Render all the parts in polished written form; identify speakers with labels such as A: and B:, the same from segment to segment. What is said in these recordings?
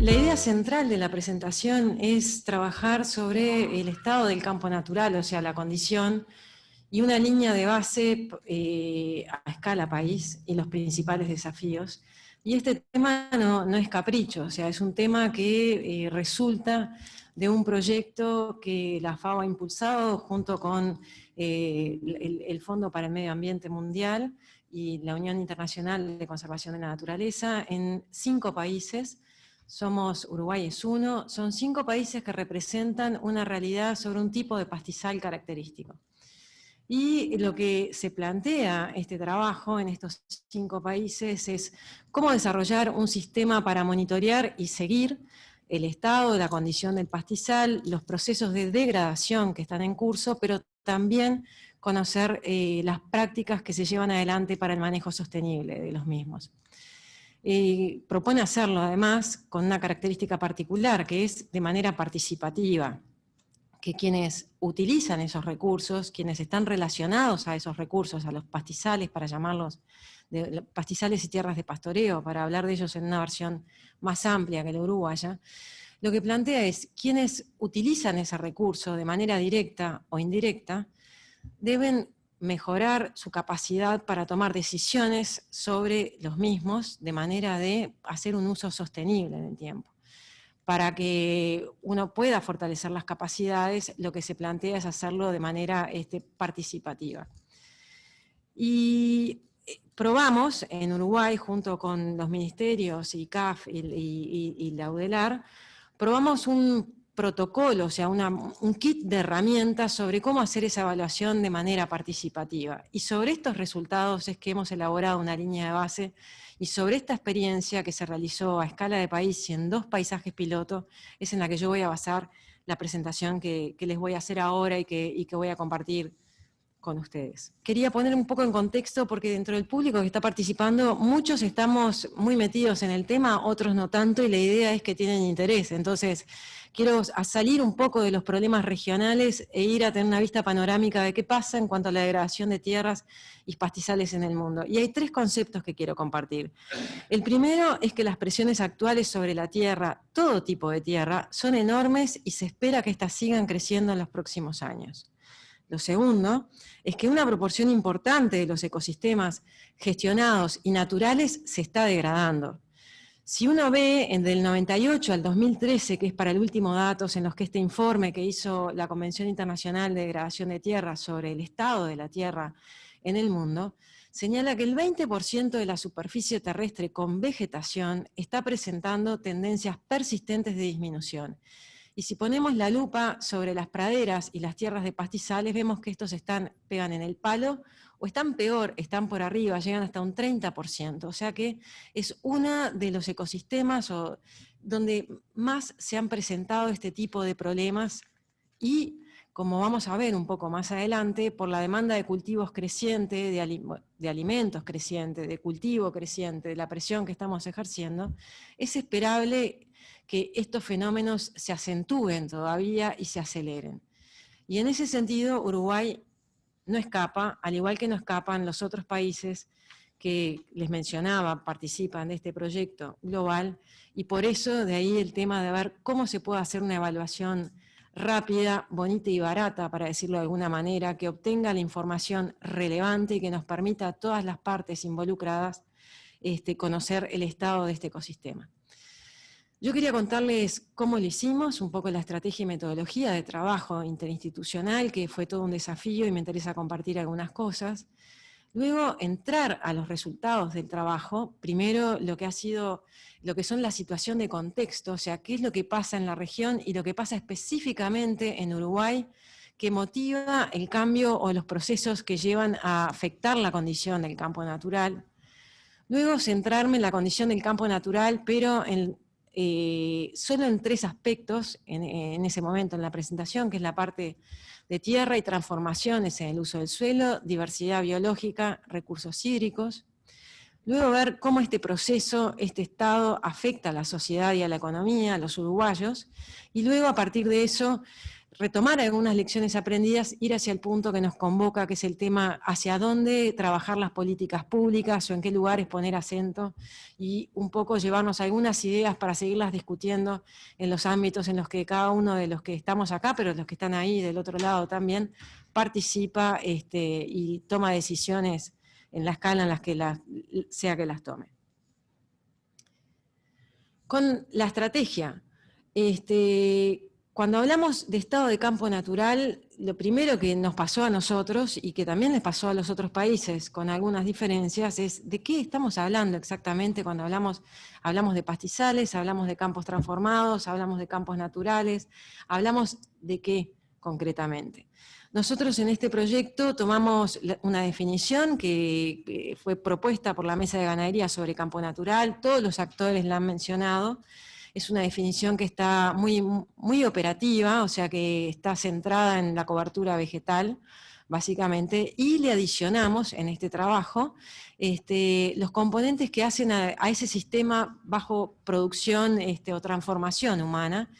A: La idea central de la presentación es trabajar sobre el estado del campo natural, o sea, la condición, y una línea de base a escala país y los principales desafíos. Y este tema no es capricho, o sea, es un tema que resulta de un proyecto que la FAO ha impulsado junto con el Fondo para el Medio Ambiente Mundial y la Unión Internacional de Conservación de la Naturaleza en 5 países. Somos, Uruguay es uno, son 5 países que representan una realidad sobre un tipo de pastizal característico. Y lo que se plantea este trabajo en estos 5 países es cómo desarrollar un sistema para monitorear y seguir el estado, la condición del pastizal, los procesos de degradación que están en curso, pero también conocer las prácticas que se llevan adelante para el manejo sostenible de los mismos. Propone hacerlo además con una característica particular, que es de manera participativa, que quienes utilizan esos recursos, quienes están relacionados a esos recursos, a los pastizales, para llamarlos pastizales y tierras de pastoreo, para hablar de ellos en una versión más amplia que la uruguaya, lo que plantea es quienes utilizan ese recurso de manera directa o indirecta, deben mejorar su capacidad para tomar decisiones sobre los mismos de manera de hacer un uso sostenible en el tiempo. Para que uno pueda fortalecer las capacidades, lo que se plantea es hacerlo de manera participativa. Y probamos en Uruguay, junto con los ministerios, ICAF y la UDELAR, probamos un protocolo, o sea, un kit de herramientas sobre cómo hacer esa evaluación de manera participativa. Y sobre estos resultados es que hemos elaborado una línea de base, y sobre esta experiencia que se realizó a escala de país y en 2 paisajes piloto, es en la que yo voy a basar la presentación que les voy a hacer ahora y que voy a compartir con ustedes. Quería poner un poco en contexto porque dentro del público que está participando, muchos estamos muy metidos en el tema, otros no tanto, y la idea es que tienen interés. Entonces, quiero salir un poco de los problemas regionales e ir a tener una vista panorámica de qué pasa en cuanto a la degradación de tierras y pastizales en el mundo. Y hay 3 conceptos que quiero compartir. El primero es que las presiones actuales sobre la tierra, todo tipo de tierra, son enormes y se espera que éstas sigan creciendo en los próximos años. Lo segundo es que una proporción importante de los ecosistemas gestionados y naturales se está degradando. Si uno ve del 98 al 2013, que es para el último datos en los que este informe que hizo la Convención Internacional de Degradación de Tierra sobre el estado de la tierra en el mundo, señala que el 20% de la superficie terrestre con vegetación está presentando tendencias persistentes de disminución. Y si ponemos la lupa sobre las praderas y las tierras de pastizales, vemos que estos pegan en el palo, o están peor, están por arriba, llegan hasta un 30%. O sea que es uno de los ecosistemas donde más se han presentado este tipo de problemas, y como vamos a ver un poco más adelante, por la demanda de cultivos creciente, de alimentos creciente, de cultivo creciente, de la presión que estamos ejerciendo, es esperable que estos fenómenos se acentúen todavía y se aceleren. Y en ese sentido, Uruguay no escapa, al igual que no escapan los otros países que les mencionaba, participan de este proyecto global, y por eso de ahí el tema de ver cómo se puede hacer una evaluación rápida, bonita y barata, para decirlo de alguna manera, que obtenga la información relevante y que nos permita a todas las partes involucradas conocer el estado de este ecosistema. Yo quería contarles cómo lo hicimos, un poco la estrategia y metodología de trabajo interinstitucional, que fue todo un desafío y me interesa compartir algunas cosas. Luego, entrar a los resultados del trabajo, primero lo que son la situación de contexto, o sea, qué es lo que pasa en la región y lo que pasa específicamente en Uruguay, que motiva el cambio o los procesos que llevan a afectar la condición del campo natural. Luego, centrarme en la condición del campo natural, pero solo en 3 aspectos en ese momento en la presentación, que es la parte de tierra y transformaciones en el uso del suelo, diversidad biológica, recursos hídricos. Luego ver cómo este proceso, este estado, afecta a la sociedad y a la economía, a los uruguayos, y luego a partir de eso retomar algunas lecciones aprendidas, ir hacia el punto que nos convoca, que es el tema hacia dónde trabajar las políticas públicas o en qué lugares poner acento, y un poco llevarnos algunas ideas para seguirlas discutiendo en los ámbitos en los que cada uno de los que estamos acá, pero los que están ahí del otro lado también, participa y toma decisiones en la escala en las que sea que las tome. Con la estrategia, cuando hablamos de estado de campo natural, lo primero que nos pasó a nosotros y que también les pasó a los otros países con algunas diferencias es de qué estamos hablando exactamente cuando hablamos de pastizales, hablamos de campos transformados, hablamos de campos naturales, hablamos de qué concretamente. Nosotros en este proyecto tomamos una definición que fue propuesta por la Mesa de Ganadería sobre campo natural, todos los actores la han mencionado. Es una definición que está muy, muy operativa, o sea que está centrada en la cobertura vegetal, básicamente, y le adicionamos en este trabajo los componentes que hacen a ese sistema bajo producción o transformación humana.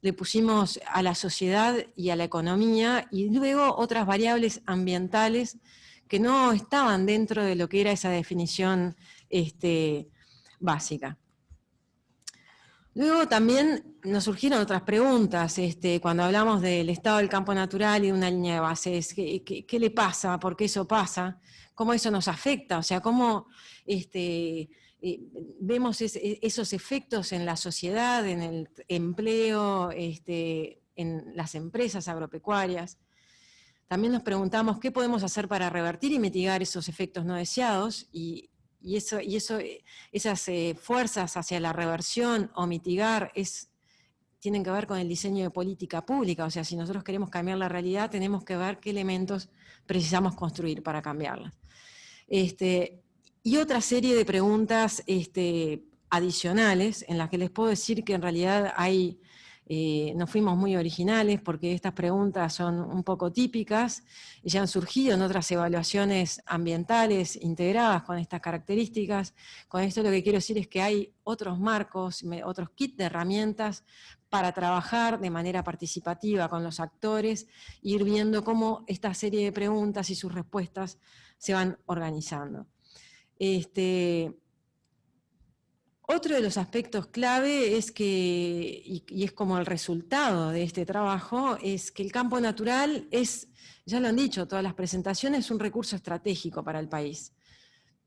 A: Le pusimos a la sociedad y a la economía, y luego otras variables ambientales que no estaban dentro de lo que era esa definición básica. Luego también nos surgieron otras preguntas, cuando hablamos del estado del campo natural y de una línea de bases, ¿qué le pasa? ¿Por qué eso pasa? ¿Cómo eso nos afecta? O sea, ¿cómo vemos esos efectos en la sociedad, en el empleo, en las empresas agropecuarias? También nos preguntamos qué podemos hacer para revertir y mitigar esos efectos no deseados, y esas fuerzas hacia la reversión o mitigar tienen que ver con el diseño de política pública. O sea, si nosotros queremos cambiar la realidad, tenemos que ver qué elementos precisamos construir para cambiarlas. Y otra serie de preguntas adicionales, en las que les puedo decir que en realidad no fuimos muy originales, porque estas preguntas son un poco típicas y ya han surgido en otras evaluaciones ambientales integradas con estas características. Con esto lo que quiero decir es que hay otros marcos, otros kits de herramientas para trabajar de manera participativa con los actores, e ir viendo cómo esta serie de preguntas y sus respuestas se van organizando. Otro de los aspectos clave es que, y es como el resultado de este trabajo, es que el campo natural es, ya lo han dicho todas las presentaciones, un recurso estratégico para el país,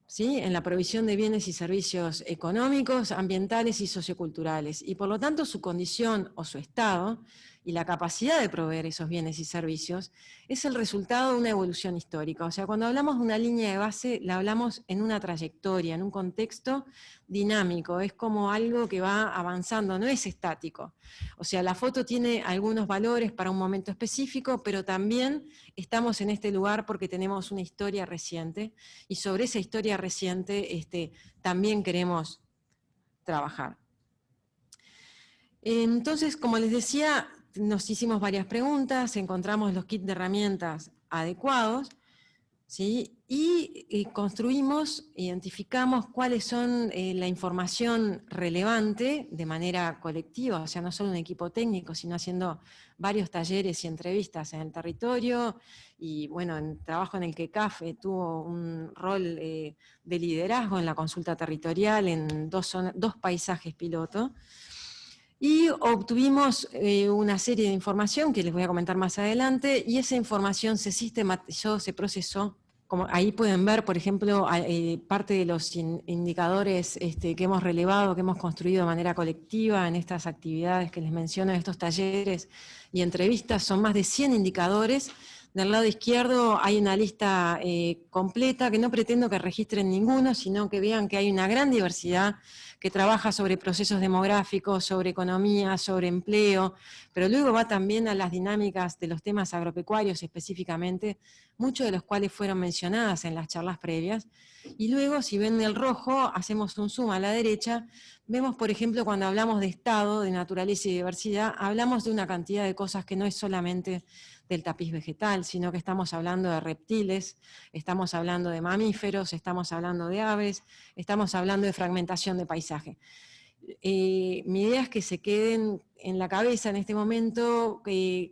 A: ¿sí? En la provisión de bienes y servicios económicos, ambientales y socioculturales, y por lo tanto su condición o su estado y la capacidad de proveer esos bienes y servicios es el resultado de una evolución histórica. O sea, cuando hablamos de una línea de base, la hablamos en una trayectoria, en un contexto dinámico, es como algo que va avanzando, no es estático. O sea, la foto tiene algunos valores para un momento específico, pero también estamos en este lugar porque tenemos una historia reciente, y sobre esa historia reciente también queremos trabajar. Entonces, como les decía, nos hicimos varias preguntas, encontramos los kits de herramientas adecuados, ¿sí? Y construimos, identificamos cuáles son la información relevante de manera colectiva, o sea, no solo un equipo técnico, sino haciendo varios talleres y entrevistas en el territorio, y bueno, en trabajo en el que CAF tuvo un rol de liderazgo en la consulta territorial en dos paisajes piloto. Y obtuvimos una serie de información que les voy a comentar más adelante, y esa información se sistematizó, se procesó. Como ahí pueden ver, por ejemplo, parte de los indicadores que hemos relevado, que hemos construido de manera colectiva en estas actividades que les menciono, estos talleres y entrevistas, son más de 100 indicadores. Del lado izquierdo hay una lista completa, que no pretendo que registren ninguno, sino que vean que hay una gran diversidad que trabaja sobre procesos demográficos, sobre economía, sobre empleo, pero luego va también a las dinámicas de los temas agropecuarios específicamente, muchos de los cuales fueron mencionadas en las charlas previas. Y luego, si ven el rojo, hacemos un zoom a la derecha, vemos, por ejemplo, cuando hablamos de estado, de naturaleza y diversidad, hablamos de una cantidad de cosas que no es solamente del tapiz vegetal, sino que estamos hablando de reptiles, estamos hablando de mamíferos, estamos hablando de aves, estamos hablando de fragmentación de paisaje. mi idea es que se queden en la cabeza en este momento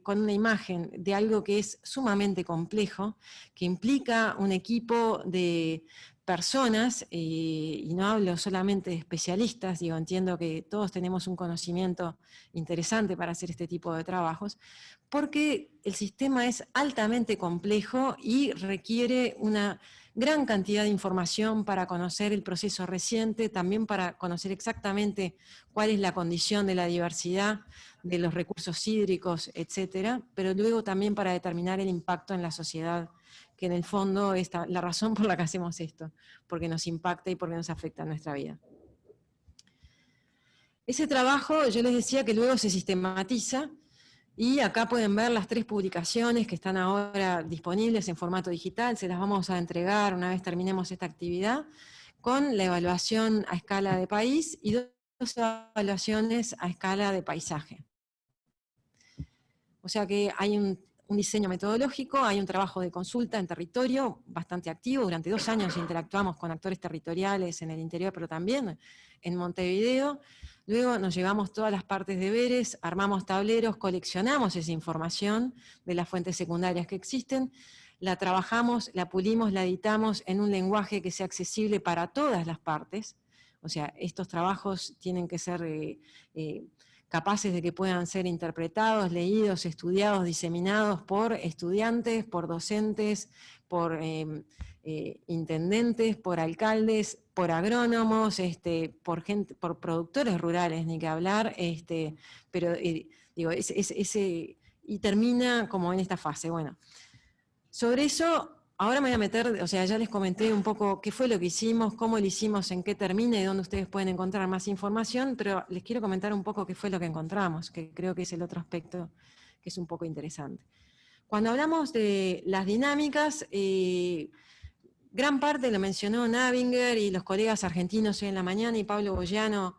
A: con una imagen de algo que es sumamente complejo, que implica un equipo de personas, y no hablo solamente de especialistas, digo, entiendo que todos tenemos un conocimiento interesante para hacer este tipo de trabajos, porque el sistema es altamente complejo y requiere una gran cantidad de información para conocer el proceso reciente, también para conocer exactamente cuál es la condición de la diversidad, de los recursos hídricos, etcétera, pero luego también para determinar el impacto en la sociedad, que en el fondo es la razón por la que hacemos esto, porque nos impacta y porque nos afecta en nuestra vida. Ese trabajo, yo les decía que luego se sistematiza, y acá pueden ver las 3 publicaciones que están ahora disponibles en formato digital, se las vamos a entregar una vez terminemos esta actividad, con la evaluación a escala de país y 2 evaluaciones a escala de paisaje. O sea que hay un diseño metodológico, hay un trabajo de consulta en territorio bastante activo, durante 2 años interactuamos con actores territoriales en el interior, pero también en Montevideo. Luego nos llevamos todas las partes de deberes, armamos tableros, coleccionamos esa información de las fuentes secundarias que existen, la trabajamos, la pulimos, la editamos en un lenguaje que sea accesible para todas las partes. O sea, estos trabajos tienen que ser capaces de que puedan ser interpretados, leídos, estudiados, diseminados por estudiantes, por docentes, por intendentes, por alcaldes, por agrónomos, por productores rurales, ni que hablar, pero digo, y termina como en esta fase. Bueno, sobre eso, ahora me voy a meter, o sea, ya les comenté un poco qué fue lo que hicimos, cómo lo hicimos, en qué termina y dónde ustedes pueden encontrar más información, pero les quiero comentar un poco qué fue lo que encontramos, que creo que es el otro aspecto que es un poco interesante. Cuando hablamos de las dinámicas, gran parte lo mencionó Navinger y los colegas argentinos hoy en la mañana y Pablo Boyano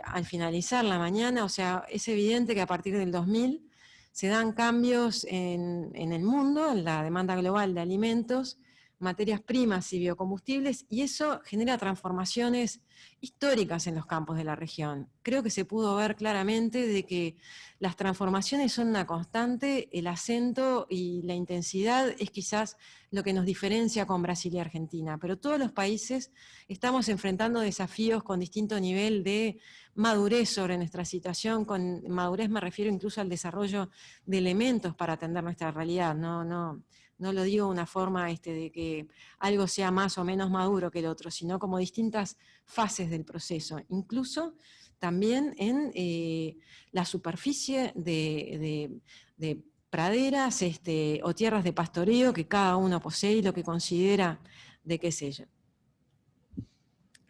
A: al finalizar la mañana, o sea, es evidente que a partir del 2000 se dan cambios en el mundo, en la demanda global de alimentos, materias primas y biocombustibles, y eso genera transformaciones históricas en los campos de la región. Creo que se pudo ver claramente de que las transformaciones son una constante, el acento y la intensidad es quizás lo que nos diferencia con Brasil y Argentina, pero todos los países estamos enfrentando desafíos con distinto nivel de madurez sobre nuestra situación. Con madurez me refiero incluso al desarrollo de elementos para atender nuestra realidad, no lo digo de una forma de que algo sea más o menos maduro que el otro, sino como distintas fases del proceso, incluso también en la superficie de praderas o tierras de pastoreo que cada uno posee y lo que considera de qué es ella.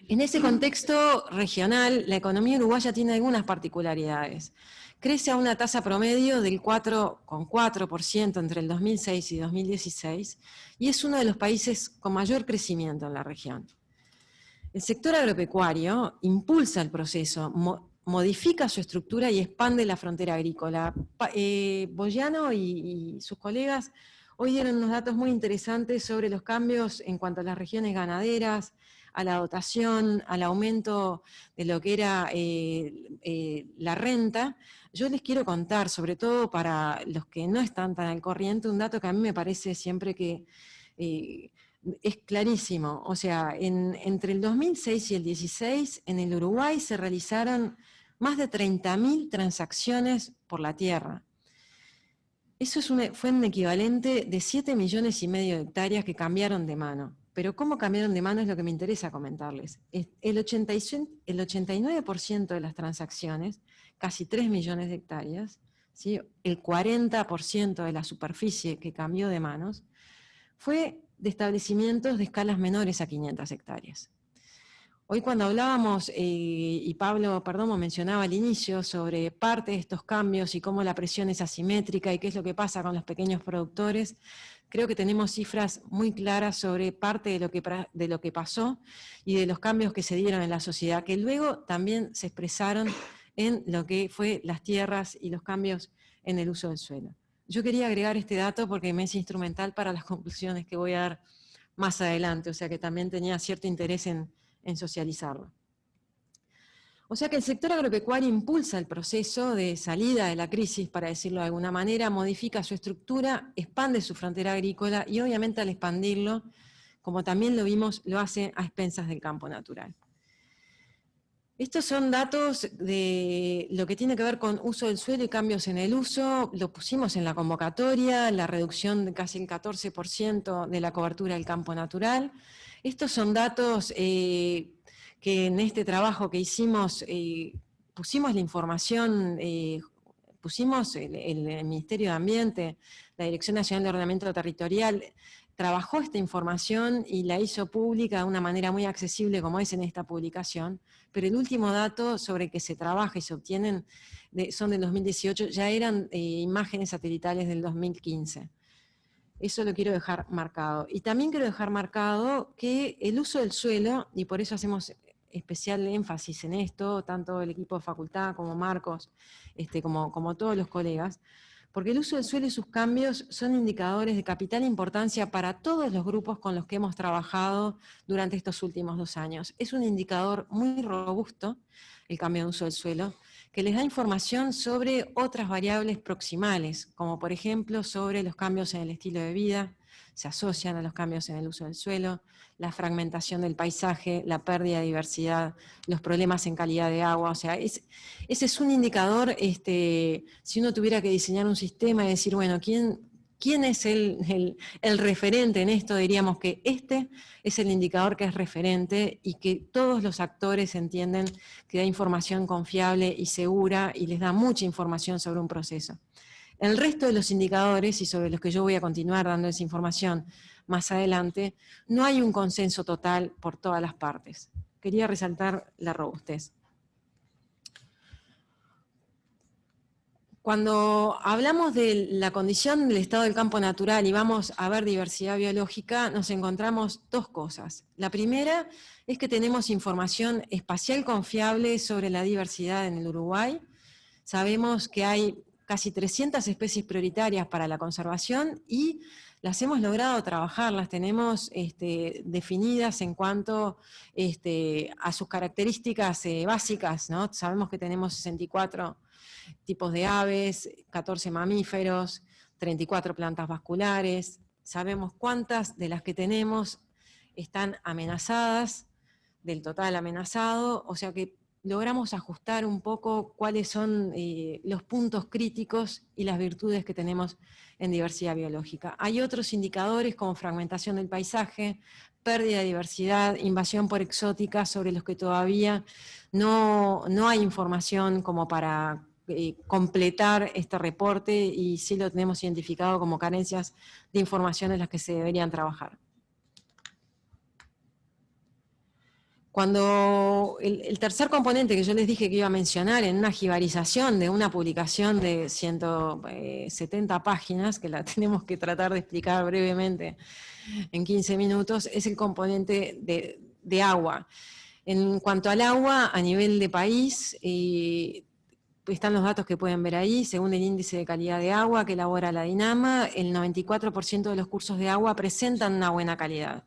A: En ese contexto regional, la economía uruguaya tiene algunas particularidades. Crece a una tasa promedio del 4,4% entre el 2006 y 2016 y es uno de los países con mayor crecimiento en la región. El sector agropecuario impulsa el proceso, modifica su estructura y expande la frontera agrícola. Boyano y sus colegas hoy dieron unos datos muy interesantes sobre los cambios en cuanto a las regiones ganaderas, a la dotación, al aumento de lo que era la renta. Yo les quiero contar, sobre todo para los que no están tan al corriente, un dato que a mí me parece siempre que es clarísimo. O sea, entre el 2006 y el 2016, en el Uruguay se realizaron más de 30.000 transacciones por la tierra. Eso fue un equivalente de 7,5 millones de hectáreas que cambiaron de mano. Pero cómo cambiaron de mano es lo que me interesa comentarles. El 89% de las transacciones, casi 3 millones de hectáreas, ¿sí? El 40% de la superficie que cambió de manos, fue de establecimientos de escalas menores a 500 hectáreas. Hoy cuando hablábamos, y Pablo Perdomo mencionaba al inicio sobre parte de estos cambios y cómo la presión es asimétrica y qué es lo que pasa con los pequeños productores, creo que tenemos cifras muy claras sobre parte de lo que pasó y de los cambios que se dieron en la sociedad, que luego también se expresaron en lo que fue las tierras y los cambios en el uso del suelo. Yo quería agregar este dato porque me es instrumental para las conclusiones que voy a dar más adelante, o sea que también tenía cierto interés en socializarlo. O sea que el sector agropecuario impulsa el proceso de salida de la crisis, para decirlo de alguna manera, modifica su estructura, expande su frontera agrícola y obviamente al expandirlo, como también lo vimos, lo hace a expensas del campo natural. Estos son datos de lo que tiene que ver con uso del suelo y cambios en el uso. Lo pusimos en la convocatoria, la reducción de casi el 14% de la cobertura del campo natural. Estos son datos que en este trabajo que hicimos, pusimos la información, pusimos el Ministerio de Ambiente, la Dirección Nacional de Ordenamiento Territorial, trabajó esta información y la hizo pública de una manera muy accesible como es en esta publicación, pero el último dato sobre el que se trabaja y se obtienen son del 2018, ya eran imágenes satelitales del 2015. Eso lo quiero dejar marcado. Y también quiero dejar marcado que el uso del suelo, y por eso hacemos especial énfasis en esto, tanto el equipo de facultad como Marcos, como todos los colegas, porque el uso del suelo y sus cambios son indicadores de capital importancia para todos los grupos con los que hemos trabajado durante estos últimos 2 años. Es un indicador muy robusto, el cambio de uso del suelo, que les da información sobre otras variables proximales, como por ejemplo sobre los cambios en el estilo de vida, se asocian a los cambios en el uso del suelo, la fragmentación del paisaje, la pérdida de diversidad, los problemas en calidad de agua. O sea, ese es un indicador, si uno tuviera que diseñar un sistema y decir, bueno, ¿quién es el referente en esto? Diríamos que este es el indicador que es referente y que todos los actores entienden que da información confiable y segura y les da mucha información sobre un proceso. El resto de los indicadores, y sobre los que yo voy a continuar dando esa información más adelante, no hay un consenso total por todas las partes. Quería resaltar la robustez. Cuando hablamos de la condición del estado del campo natural y vamos a ver diversidad biológica, nos encontramos 2 cosas. La primera es que tenemos información espacial confiable sobre la diversidad en el Uruguay. Sabemos que hay casi 300 especies prioritarias para la conservación y las hemos logrado trabajar, las tenemos definidas en cuanto a sus características básicas, ¿no? Sabemos que tenemos 64 tipos de aves, 14 mamíferos, 34 plantas vasculares, sabemos cuántas de las que tenemos están amenazadas, del total amenazado, o sea que logramos ajustar un poco cuáles son los puntos críticos y las virtudes que tenemos en diversidad biológica. Hay otros indicadores como fragmentación del paisaje, pérdida de diversidad, invasión por exótica, sobre los que todavía no hay información como para completar este reporte y sí lo tenemos identificado como carencias de información en las que se deberían trabajar. Cuando el tercer componente que yo les dije que iba a mencionar en una jibarización de una publicación de 170 páginas, que la tenemos que tratar de explicar brevemente en 15 minutos, es el componente de agua. En cuanto al agua, a nivel de país, están los datos que pueden ver ahí, según el índice de calidad de agua que elabora la DINAMA, el 94% de los cursos de agua presentan una buena calidad.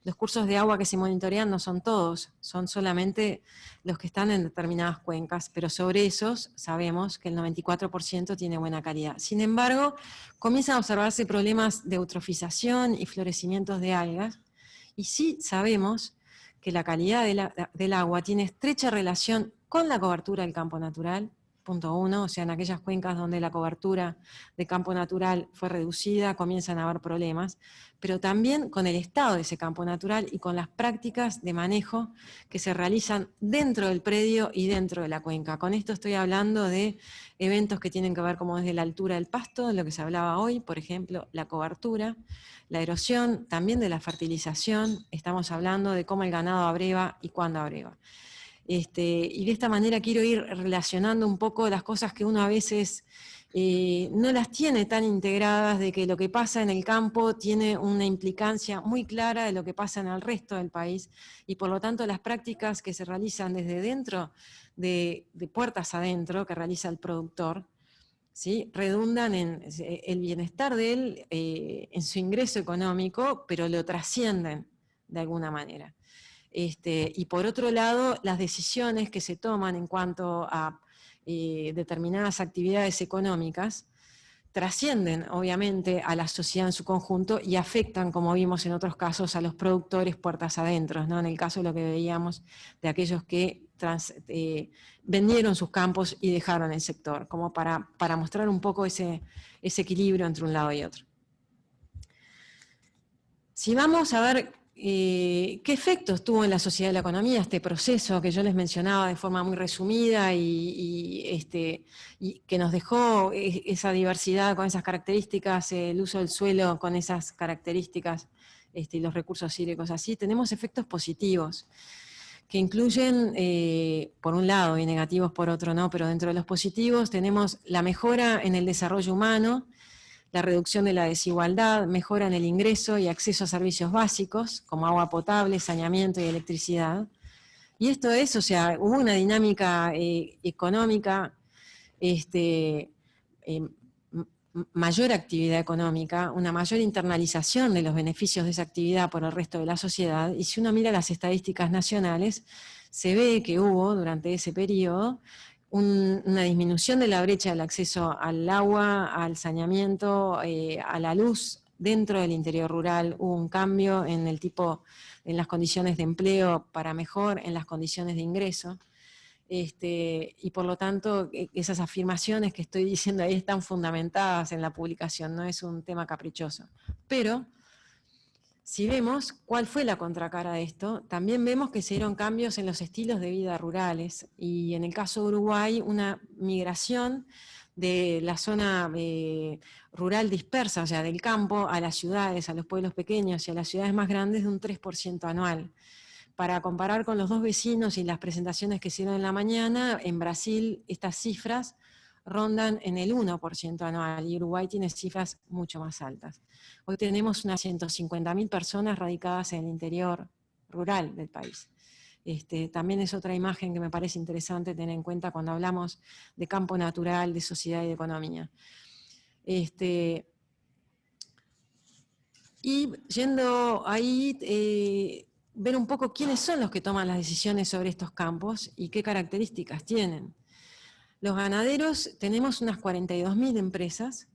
A: Los cursos de agua que se monitorean no son todos, son solamente los que están en determinadas cuencas, pero sobre esos sabemos que el 94% tiene buena calidad. Sin embargo, comienzan a observarse problemas de eutrofización y florecimientos de algas, y sí sabemos que la calidad del agua tiene estrecha relación con la cobertura del campo natural, punto 1, o sea, en aquellas cuencas donde la cobertura de campo natural fue reducida, comienzan a haber problemas, pero también con el estado de ese campo natural y con las prácticas de manejo que se realizan dentro del predio y dentro de la cuenca. Con esto estoy hablando de eventos que tienen que ver como desde la altura del pasto, de lo que se hablaba hoy, por ejemplo, la cobertura, la erosión, también de la fertilización, estamos hablando de cómo el ganado abreva y cuándo abreva. Y de esta manera quiero ir relacionando un poco las cosas que uno a veces no las tiene tan integradas, de que lo que pasa en el campo tiene una implicancia muy clara de lo que pasa en el resto del país, y por lo tanto las prácticas que se realizan desde dentro, de puertas adentro, que realiza el productor, ¿sí?, redundan en el bienestar de él, en su ingreso económico, pero lo trascienden de alguna manera. Y por otro lado, las decisiones que se toman en cuanto a determinadas actividades económicas trascienden obviamente a la sociedad en su conjunto y afectan, como vimos en otros casos, a los productores puertas adentro, ¿no? En el caso de lo que veíamos de aquellos que vendieron sus campos y dejaron el sector, como para mostrar un poco ese equilibrio entre un lado y otro. Si vamos a ver qué efectos tuvo en la sociedad y la economía este proceso que yo les mencionaba de forma muy resumida y que nos dejó esa diversidad con esas características, el uso del suelo con esas características y los recursos hídricos así, tenemos efectos positivos que incluyen, por un lado, y negativos por otro, ¿no? Pero dentro de los positivos tenemos la mejora en el desarrollo humano, la reducción de la desigualdad, mejora en el ingreso y acceso a servicios básicos, como agua potable, saneamiento y electricidad. Y esto es, o sea, hubo una dinámica económica, mayor actividad económica, una mayor internalización de los beneficios de esa actividad por el resto de la sociedad, y si uno mira las estadísticas nacionales, se ve que hubo durante ese periodo una disminución de la brecha del acceso al agua, al saneamiento, a la luz dentro del interior rural, hubo un cambio en en las condiciones de empleo para mejor, en las condiciones de ingreso. Y por lo tanto esas afirmaciones que estoy diciendo ahí están fundamentadas en la publicación, no es un tema caprichoso. Pero si vemos cuál fue la contracara de esto, también vemos que se dieron cambios en los estilos de vida rurales y en el caso de Uruguay una migración de la zona rural dispersa, o sea, del campo a las ciudades, a los pueblos pequeños y a las ciudades más grandes de un 3% anual. Para comparar con los dos vecinos y las presentaciones que hicieron en la mañana, en Brasil estas cifras rondan en el 1% anual y Uruguay tiene cifras mucho más altas. Hoy tenemos unas 150.000 personas radicadas en el interior rural del país. También es otra imagen que me parece interesante tener en cuenta cuando hablamos de campo natural, de sociedad y de economía. Y yendo ahí, ver un poco quiénes son los que toman las decisiones sobre estos campos y qué características tienen. Los ganaderos, tenemos unas 42.000 empresas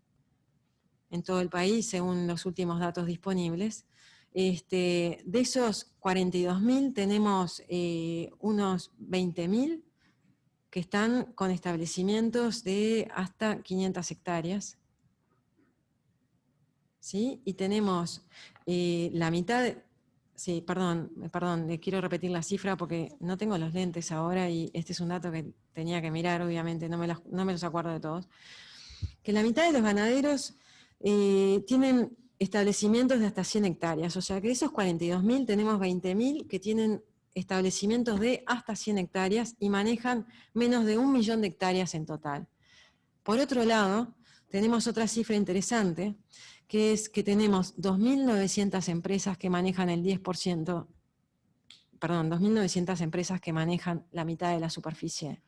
A: en todo el país, según los últimos datos disponibles. De esos 42.000 tenemos unos 20.000 que están con establecimientos de hasta 500 hectáreas. ¿Sí? Y tenemos la mitad, sí, perdón, quiero repetir la cifra porque no tengo los lentes ahora y este es un dato que tenía que mirar, obviamente, no me los acuerdo de todos, que la mitad de los ganaderos tienen establecimientos de hasta 100 hectáreas, o sea que de esos 42.000 tenemos 20.000 que tienen establecimientos de hasta 100 hectáreas y manejan menos de 1 millón de hectáreas en total. Por otro lado, tenemos otra cifra interesante, que es que tenemos 2.900 empresas que manejan el 10%, perdón, 2.900 empresas que manejan la mitad de la superficie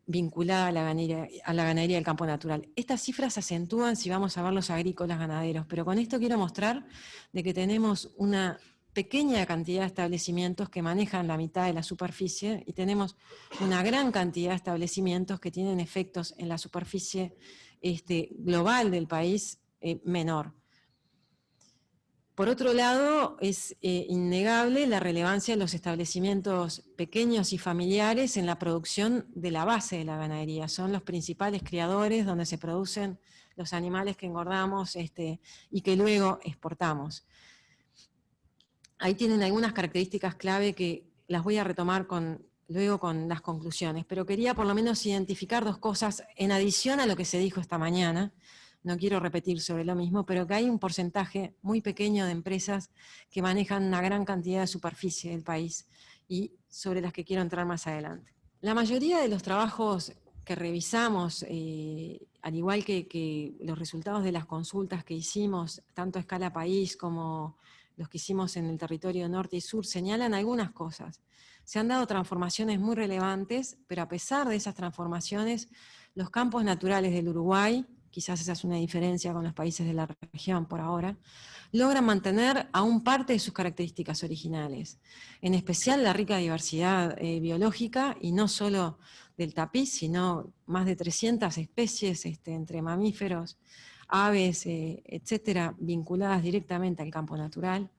A: vinculada a la ganadería del campo natural. Estas cifras se acentúan si vamos a ver los agrícolas ganaderos, pero con esto quiero mostrar de que tenemos una pequeña cantidad de establecimientos que manejan la mitad de la superficie y tenemos una gran cantidad de establecimientos que tienen efectos en la superficie global del país menor. Por otro lado, es innegable la relevancia de los establecimientos pequeños y familiares en la producción de la base de la ganadería. Son los principales criadores donde se producen los animales que engordamos y que luego exportamos. Ahí tienen algunas características clave que las voy a retomar luego con las conclusiones, pero quería por lo menos identificar dos cosas en adición a lo que se dijo esta mañana. No quiero repetir sobre lo mismo, pero que hay un porcentaje muy pequeño de empresas que manejan una gran cantidad de superficie del país y sobre las que quiero entrar más adelante. La mayoría de los trabajos que revisamos, al igual que los resultados de las consultas que hicimos, tanto a escala país como los que hicimos en el territorio norte y sur, señalan algunas cosas. Se han dado transformaciones muy relevantes, pero a pesar de esas transformaciones, los campos naturales del Uruguay, quizás esa es una diferencia con los países de la región por ahora, logran mantener aún parte de sus características originales, en especial la rica diversidad biológica, y no solo del tapiz, sino más de 300 especies entre mamíferos, aves, etcétera, vinculadas directamente al campo natural.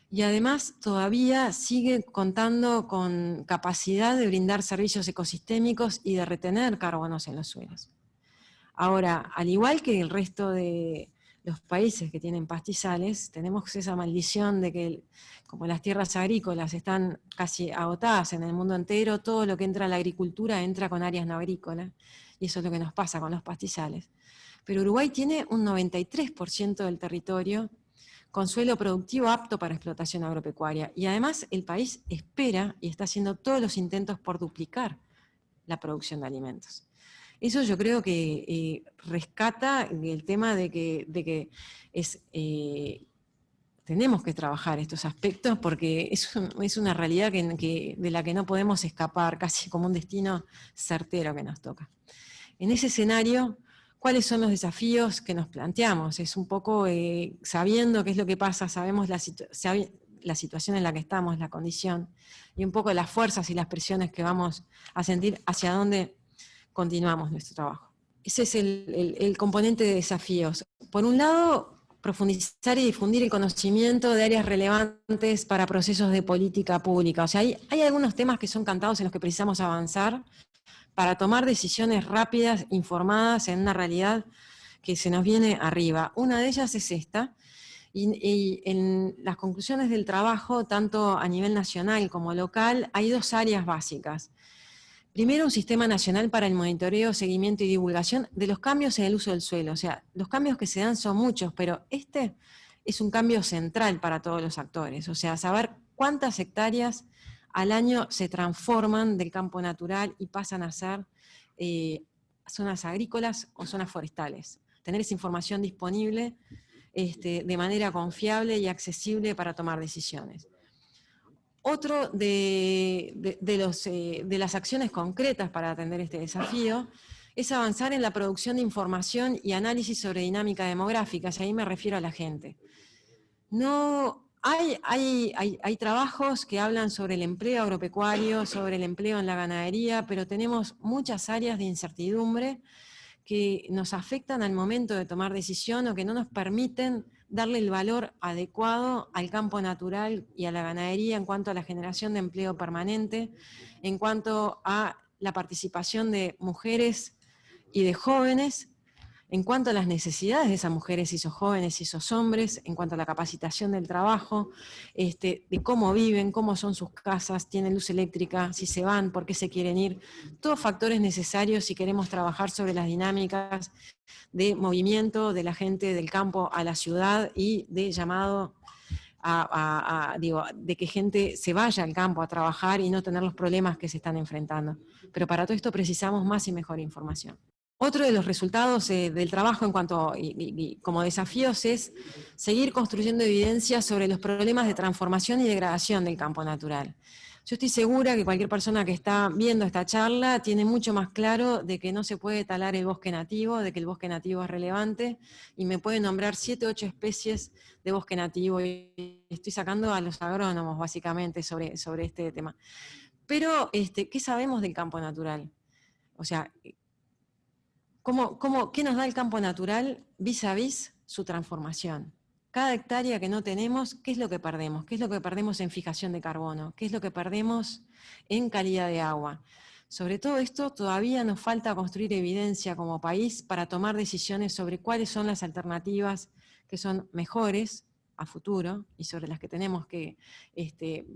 A: Y además todavía sigue contando con capacidad de brindar servicios ecosistémicos y de retener carbonos en los suelos. Ahora, al igual que el resto de los países que tienen pastizales, tenemos esa maldición de que, como las tierras agrícolas están casi agotadas en el mundo entero, todo lo que entra a la agricultura entra con áreas no agrícolas, y eso es lo que nos pasa con los pastizales. Pero Uruguay tiene un 93% del territorio con suelo productivo apto para explotación agropecuaria, y además el país espera y está haciendo todos los intentos por duplicar la producción de alimentos. Eso yo creo que rescata el tema de que tenemos que trabajar estos aspectos, porque es una realidad de la que no podemos escapar, casi como un destino certero que nos toca. En ese escenario, ¿cuáles son los desafíos que nos planteamos? Es un poco sabiendo qué es lo que pasa, sabemos la situación en la que estamos, la condición, y un poco las fuerzas y las presiones que vamos a sentir hacia dónde continuamos nuestro trabajo. Ese es el componente de desafíos. Por un lado, profundizar y difundir el conocimiento de áreas relevantes para procesos de política pública. O sea, hay algunos temas que son cantados en los que precisamos avanzar para tomar decisiones rápidas, informadas en una realidad que se nos viene arriba. Una de ellas es esta, y en las conclusiones del trabajo, tanto a nivel nacional como local, hay dos áreas básicas. Primero, un sistema nacional para el monitoreo, seguimiento y divulgación de los cambios en el uso del suelo. O sea, los cambios que se dan son muchos, pero este es un cambio central para todos los actores. O sea, saber cuántas hectáreas al año se transforman del campo natural y pasan a ser zonas agrícolas o zonas forestales. Tener esa información disponible de manera confiable y accesible para tomar decisiones. Otro de las acciones concretas para atender este desafío es avanzar en la producción de información y análisis sobre dinámica demográfica, y ahí me refiero a la gente. No, hay trabajos que hablan sobre el empleo agropecuario, sobre el empleo en la ganadería, pero tenemos muchas áreas de incertidumbre que nos afectan al momento de tomar decisión o que no nos permiten darle el valor adecuado al campo natural y a la ganadería en cuanto a la generación de empleo permanente, en cuanto a la participación de mujeres y de jóvenes, en cuanto a las necesidades de esas mujeres y esos jóvenes y esos hombres, en cuanto a la capacitación del trabajo, de cómo viven, cómo son sus casas, tienen luz eléctrica, si se van, por qué se quieren ir, todos factores necesarios si queremos trabajar sobre las dinámicas de movimiento de la gente del campo a la ciudad y de llamado de que gente se vaya al campo a trabajar y no tener los problemas que se están enfrentando. Pero para todo esto precisamos más y mejor información. Otro de los resultados del trabajo en cuanto como desafíos es seguir construyendo evidencia sobre los problemas de transformación y degradación del campo natural. Yo estoy segura que cualquier persona que está viendo esta charla tiene mucho más claro de que no se puede talar el bosque nativo, de que el bosque nativo es relevante, y me puede nombrar 7 u 8 especies de bosque nativo, y estoy sacando a los agrónomos básicamente sobre este tema. Pero, ¿qué sabemos del campo natural? O sea, ¿qué nos da el campo natural vis a vis su transformación? Cada hectárea que no tenemos, ¿qué es lo que perdemos? ¿Qué es lo que perdemos en fijación de carbono? ¿Qué es lo que perdemos en calidad de agua? Sobre todo esto todavía nos falta construir evidencia como país para tomar decisiones sobre cuáles son las alternativas que son mejores a futuro y sobre las que tenemos que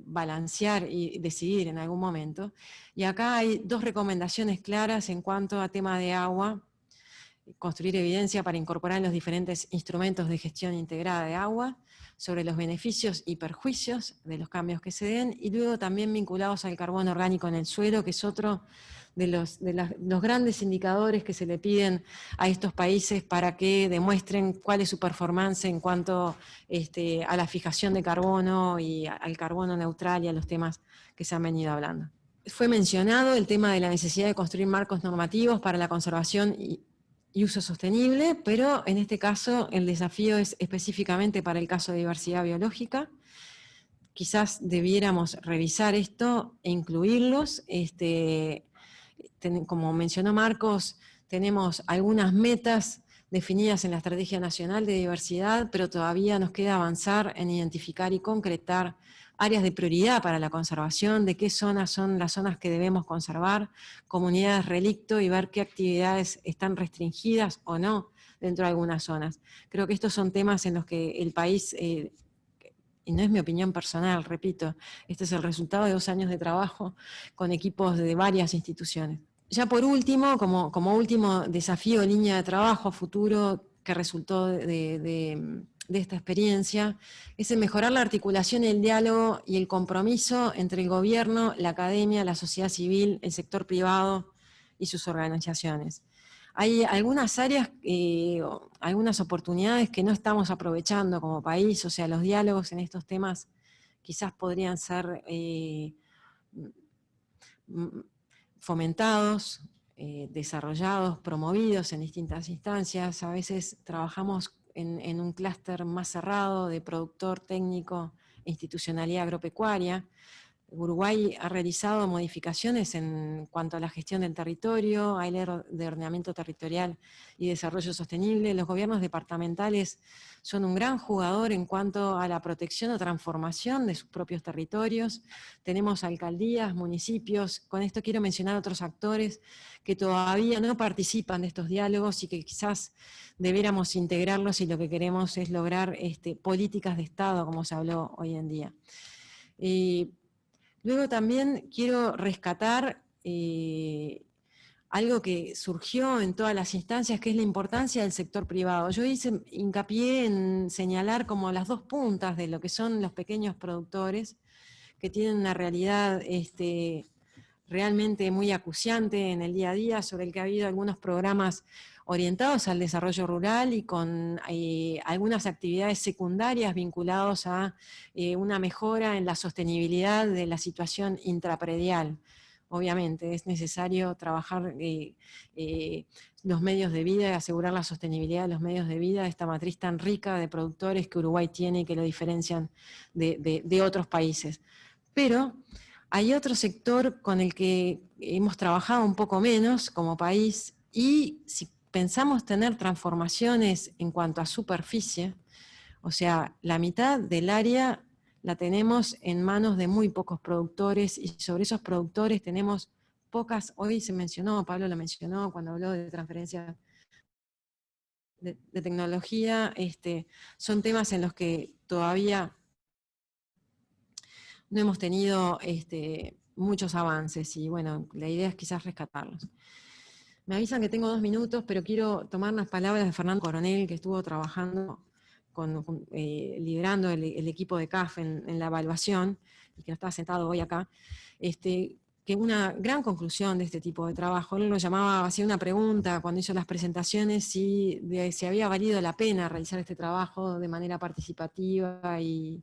A: balancear y decidir en algún momento. Y acá hay dos recomendaciones claras en cuanto a tema de agua: construir evidencia para incorporar en los diferentes instrumentos de gestión integrada de agua, sobre los beneficios y perjuicios de los cambios que se den, y luego también vinculados al carbono orgánico en el suelo, que es otro de los grandes indicadores que se le piden a estos países para que demuestren cuál es su performance en cuanto a la fijación de carbono y al carbono neutral y a los temas que se han venido hablando. Fue mencionado el tema de la necesidad de construir marcos normativos para la conservación y y uso sostenible, pero en este caso el desafío es específicamente para el caso de diversidad biológica. Quizás debiéramos revisar esto e incluirlos. Como mencionó Marcos, tenemos algunas metas definidas en la Estrategia Nacional de Diversidad, pero todavía nos queda avanzar en identificar y concretar áreas de prioridad para la conservación, de qué zonas son las zonas que debemos conservar, comunidades relicto, y ver qué actividades están restringidas o no dentro de algunas zonas. Creo que estos son temas en los que el país, y no es mi opinión personal, repito, este es el resultado de 2 años de trabajo con equipos de varias instituciones. Ya por último, como último desafío, línea de trabajo futuro que resultó de esta experiencia, es el mejorar la articulación, el diálogo y el compromiso entre el gobierno, la academia, la sociedad civil, el sector privado y sus organizaciones. Hay algunas áreas, algunas oportunidades que no estamos aprovechando como país, o sea, los diálogos en estos temas quizás podrían ser fomentados, desarrollados, promovidos en distintas instancias. A veces trabajamos en un clúster más cerrado de productor, técnico, institucionalidad agropecuaria. Uruguay ha realizado modificaciones en cuanto a la gestión del territorio, hay ley de ordenamiento territorial y desarrollo sostenible. Los gobiernos departamentales son un gran jugador en cuanto a la protección o transformación de sus propios territorios. Tenemos alcaldías, municipios, con esto quiero mencionar otros actores que todavía no participan de estos diálogos y que quizás debiéramos integrarlos si lo que queremos es lograr políticas de Estado, como se habló hoy en día. Luego también quiero rescatar algo que surgió en todas las instancias, que es la importancia del sector privado. Yo hice hincapié en señalar como las 2 puntas de lo que son los pequeños productores, que tienen una realidad realmente muy acuciante en el día a día, sobre el que ha habido algunos programas orientados al desarrollo rural y con algunas actividades secundarias vinculadas a una mejora en la sostenibilidad de la situación intrapredial. Obviamente es necesario trabajar los medios de vida y asegurar la sostenibilidad de los medios de vida de esta matriz tan rica de productores que Uruguay tiene y que lo diferencian de otros países. Pero hay otro sector con el que hemos trabajado un poco menos como país, y si pensamos tener transformaciones en cuanto a superficie, o sea, la mitad del área la tenemos en manos de muy pocos productores, y sobre esos productores tenemos pocas, hoy se mencionó, Pablo lo mencionó cuando habló de transferencia de tecnología, son temas en los que todavía no hemos tenido muchos avances, y bueno, la idea es quizás rescatarlos. Me avisan que tengo 2 minutos, pero quiero tomar las palabras de Fernando Coronel, que estuvo trabajando, liderando el equipo de CAF en la evaluación, y que no está sentado hoy acá, que una gran conclusión de este tipo de trabajo, él lo llamaba, hacía una pregunta cuando hizo las presentaciones, si había valido la pena realizar este trabajo de manera participativa, y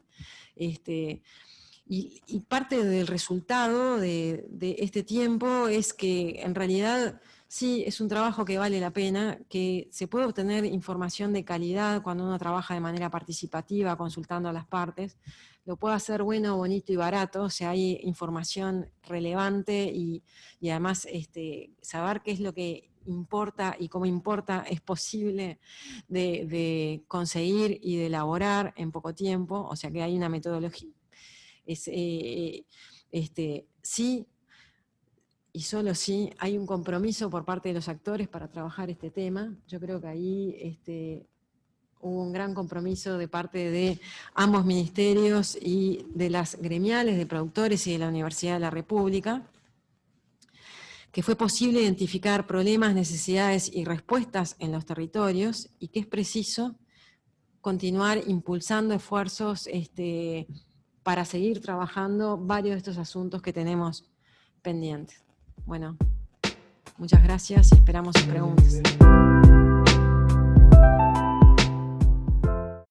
A: parte del resultado de este tiempo es que en realidad sí es un trabajo que vale la pena, que se puede obtener información de calidad cuando uno trabaja de manera participativa, consultando a las partes. Lo puede hacer bueno, bonito y barato, o sea, hay información relevante y además saber qué es lo que importa y cómo importa es posible de conseguir y de elaborar en poco tiempo, o sea que hay una metodología. Sí, y solo sí, hay un compromiso por parte de los actores para trabajar este tema. Yo creo que ahí hubo un gran compromiso de parte de ambos ministerios y de las gremiales de productores y de la Universidad de la República, que fue posible identificar problemas, necesidades y respuestas en los territorios, y que es preciso continuar impulsando esfuerzos para seguir trabajando varios de estos asuntos que tenemos pendientes. Bueno, muchas gracias y esperamos sus preguntas.